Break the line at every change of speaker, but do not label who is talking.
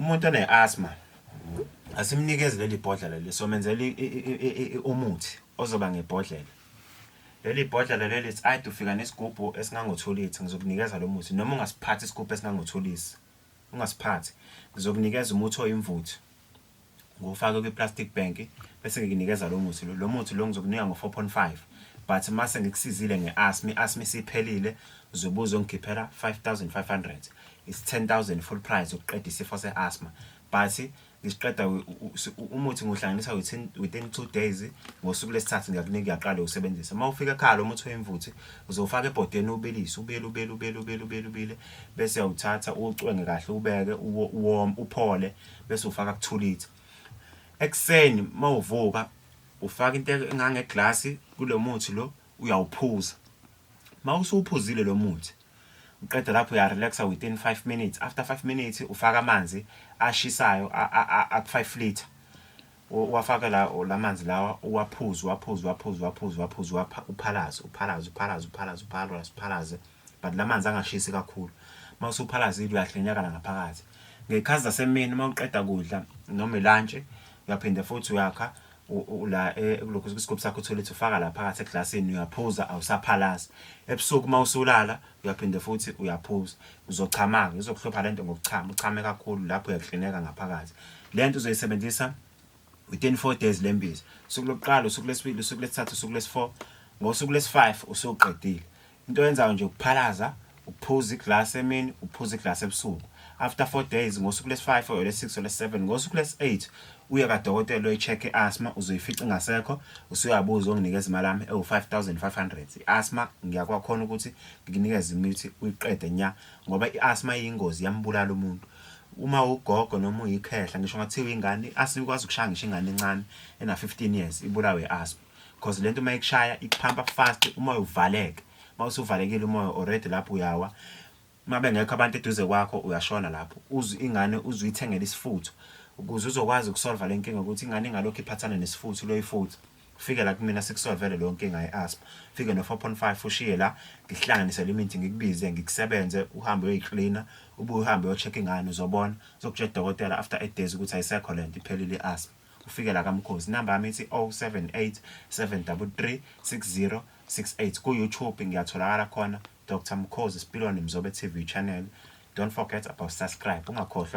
Umuntu one-asthma asimnikeze leli bhodlela leli somenzela umuthi ozoba ngebhodlela. Leli bhodlela leli lithi ufika nesigubhu esingango-2 litre ngizokunikeza lo muthi noma ungasiphathi isigubhu esingango-2 litre. Ungasiphathi ngizokunikeza umuthi oyimvuthu. Ngofake kwi-plastic bag bese ngikunikeza lo muthi lo muthi lo ngizokunika ngo-4.5 but mase ngikusizile nge-asthma i-asthma isiphelile uzobuza ngikhiphela 5,500 is 10,000 full price ukuqeda isifo se-asthma but ngisiqeda umuthi ngohlanganisa within 2 days ngosuku lesithathu ngiyakunika uyaqala usebenzisa. Mawufika ekhaya lo muthi oyimvuthu uzofaka ebhodeni ubilise ubele bese uyawuthatha uwucwenge kahle ubeke uphole bese ufaka ku2 litre. Ekseni mawuvuka ufaka into engangeglasi kulo muthi lo uyawuphuza. Mawusuphuzile lo muthi uqeda lapho uyarelaxa within 5 minutes. After 5 minutes ufaka amanzi ashisayo a5 litre. Uwafaka la manzi lawa uwaphuza uphalaze but la manzi angashisi kakhulu. Mawusuphalazile uyahlenyakala ngaphakathi. Ngekhazi zasemini mawuqeda kudla noma lunch uyaphinde futhi uyakha la kulokho isigubhu sakho utholethe ufaka la phakathi eglasini uyaphuza awusaphalazi. Ebusuku mawusulala uyaphinde futhi uyaphuza. Uzochamaka izokuhlupha lento ngokuchama uchame kakhulu lapho uyaklineka ngaphakathi. Lento uzoyisebenzisa within 4 days lembiza. Usuku lokuqala usuku lesibili usuku lesithathu usuku lesi4 ngosuku lesi5 usuqedile. Into yenzayo nje ukuphalaza uphuza iglass emini uphuza iglass ebusuku. After 4 days ngosuku lesi5 or lesi6 or lesi7 ngosuku lesi8 uye kadokotela oyi-check i-asthma uzoyifica ingasekho usuyabuza onginikeza imali yami ewu-5,500. I-asthma ngiyakwakhona ukuthi ngikunikeze imithi uyiqede nya ngoba i-asthma iyingozi yambulala umuntu. Uma ugogo noma uyikhehla ngisho ngathiwa ingane i-asthma ikwazi ukushaya ngisho ingane encane ena 15 years ibulawe i-asthma because lento uma ikushaya ikuphampa fast umoya uvaleke. Mawusuvalekile umoya already lapho uyawa. Mabe ngekho abantu eduze kwakho uyashona lapho. Ingane uzuyithengela isifutho ukuze uzokwazi ukusolve le nkinga ukuthi ingane ingalokho iphathana nesifutho lo ifutho. Ufike la kumina sikusolvele lo nkinga ye-asthma. Ufike no4.5 ushiye la ngihlanganise le mithi ngikubize ngikusebenze uhambe uyoyicleaner ubuye uhambe uyocheck ingane uzobona uzokutshela udokotela after 8 days ukuthi ayisekho lento iphelile i-asthma. Ufike la kaMkhosi number yami ithi 078 733 6068 ku YouTube ngiyatholakala khona Dr. Mkhosi Sipilwane Mzobe TV channel. Don't forget about subscribe ungakhohlwa